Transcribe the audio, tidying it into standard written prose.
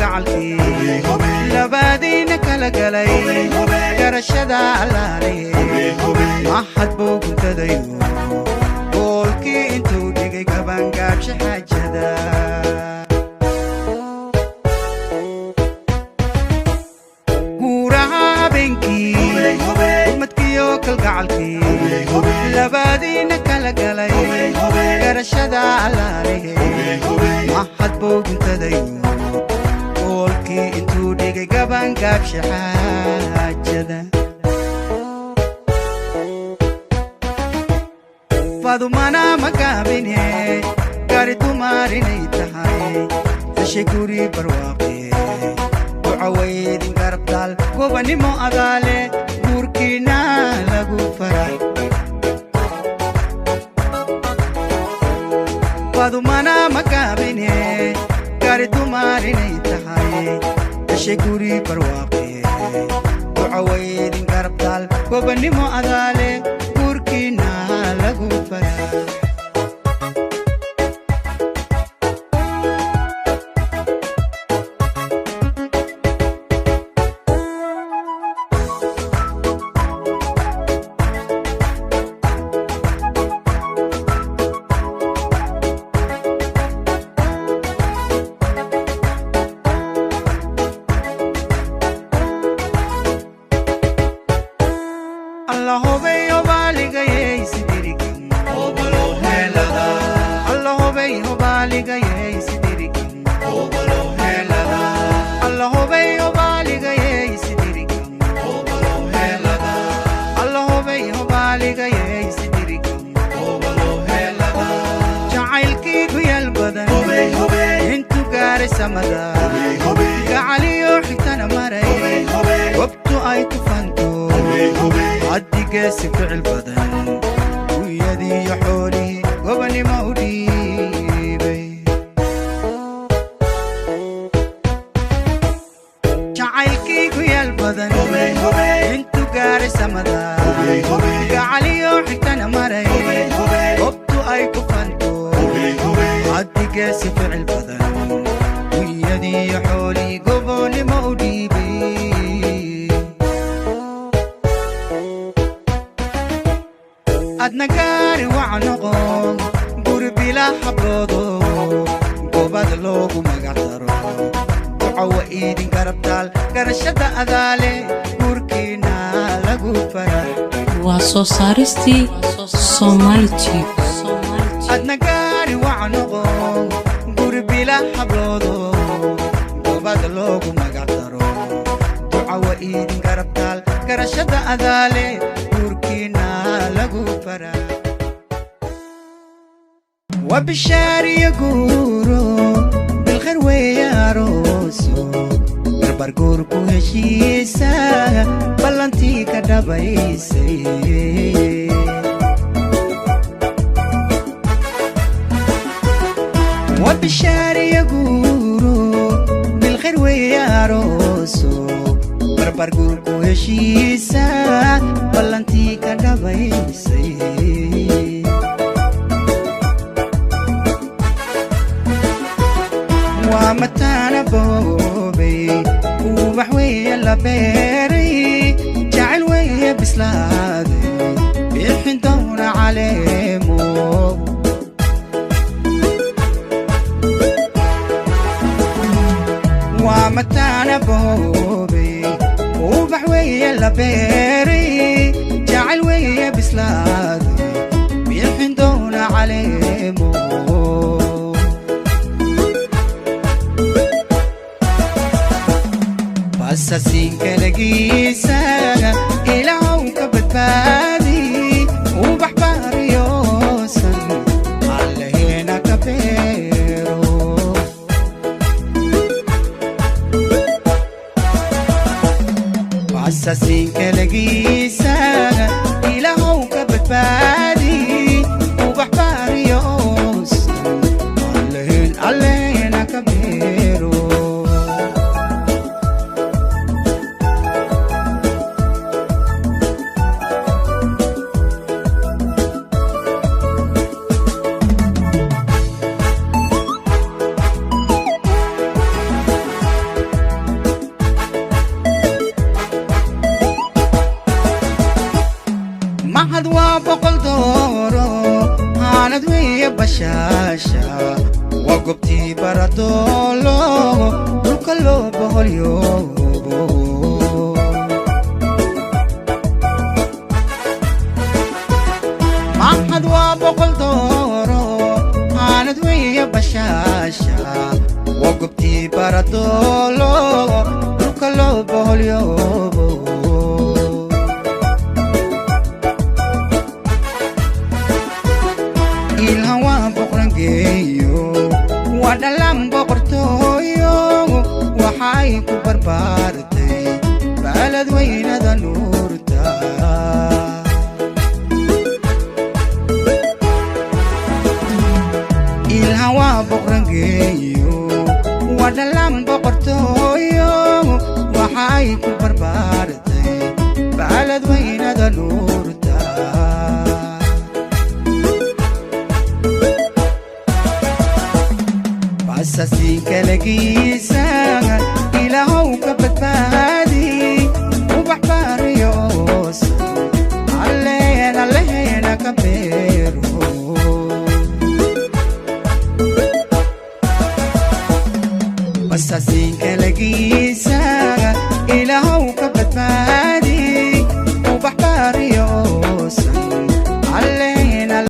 kalgacalkii labaadiina kala galay garashada allaale mahad buu guntadayo goolkii intuu dhigay gabangaabsha xaajada guuraha habeenkii ummadkiyo kalgacalkii labaadiina kala galay garashada allaale mahad buu guntadayo goolkii intuu dhigay gabangaabsha xaajada fadumana magabine gari tumarinay tahay tashakuri barwaaqe ducaweydin garabtaal gobanimo adaale guurkiina lagu faray fadumana magabine gari tumarinay tahay tashakuri barwaaqe ducaweydin garabtaal gobanimo adaale guurkiina lagu faray gacaliyo xigtana maray wabtu ay ku fanto haddigeesi ficil badan guyadiiyo xoolihii gobanimo u dhiibay jacaylkii guyaal badan intu gaaray samada gacaliyo xigtana maray wabtu ay ku fanto haddigeesi ficil badan يا حولي قبولي موديبي أدنى قاري وعنقو قربي لا حبضو قباد اللوغو مقعترو دعوة إيدين قربتال قرشد أذالي قركينا لقو فرح واسو سارستي صومالي تيب أدنى قاري وعنقو قربي لا حبضو badaloogu magacdaro ducawa iidin garabtaal garashada adaale guurkiina lagu faraa wabishaariya guuro bilkhayr weeye arooso barbar guurku heshiisa ballantii ka dhabaysay wabishaariya guuro بالخير ويا روسو بربر قولكو هشيسا بلانتي كدبايسي ومتانا بوبي وبحوية لبيري جعل ويا بسلادي بيحن دون عليمو ومتانا بوبي وبحوية لبيري جعل ويا بسلادي بيحن دون عليمو بساسين كالقيسا إلهو كبتبادي وبحبار يوسن على هنا كبيرو بساسين كالقيسا إلهو كبتبادي وبحبار يوسن على هنا كبيرو وبقل دورو هاند ويا بشاشة وقبتي بردولو وكلو بهوليوبو محد وبقل دورو هاند ويا بشاشة وقبتي بردولو وكلو بهوليوبو الهوى بقرنجيو ودلم بقرتويو وحايكو بربارتي بلد وين ذا نورتا الهوى بقرنجيو ودلم بقرتويو وحايكو بربارتي بلد وين ذا نورتا أساسيك لقيسا إلهو كبتبادي وبحبار يوصل علينا كبير